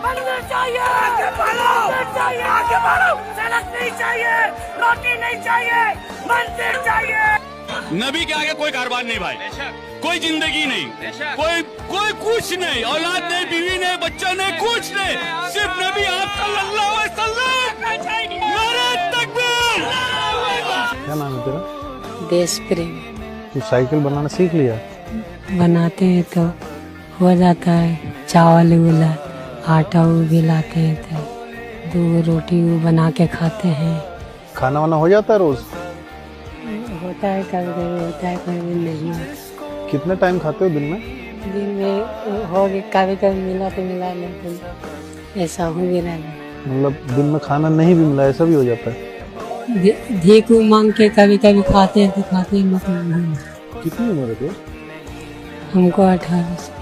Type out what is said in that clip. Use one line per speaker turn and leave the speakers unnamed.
मंदिर चाहिए, आगे बढ़ो, सड़क नहीं चाहिए, रोटी नहीं चाहिए, मंदिर चाहिए।
नबी के आगे कोई कारोबार नहीं भाई, कोई जिंदगी नहीं, कोई कुछ नहीं, औलाद नहीं, बीवी नहीं, बच्चा नहीं, कुछ नहीं, सिर्फ नबी आप सल्लल्लाहु अलैहि वसल्लम। नारे तकबीर।
क्या नाम है तेरा?
देश प्रेम
तू साइकिल बनाना सीख लिया?
बनाते हैं तो हो जाता है। चावल उला आटा भी लाते हैं तो 2 रोटी वो बना के खाते हैं।
खाना वाना हो जाता है रोज?
होता है, कभी कभी होता है, कभी नहीं होता।
कितने टाइम खाते हो दिन में?
दिन में हो गया, कभी कभी मिला तो मिला, लेकिन ऐसा हो भी रहा है।
मतलब दिन में खाना नहीं भी मिला ऐसा भी हो जाता है?
भीख मांग के कभी कभी खाते हैं तो खाते हैं, मतलब नहीं।
कितनी उम्र है?
हमको 18 से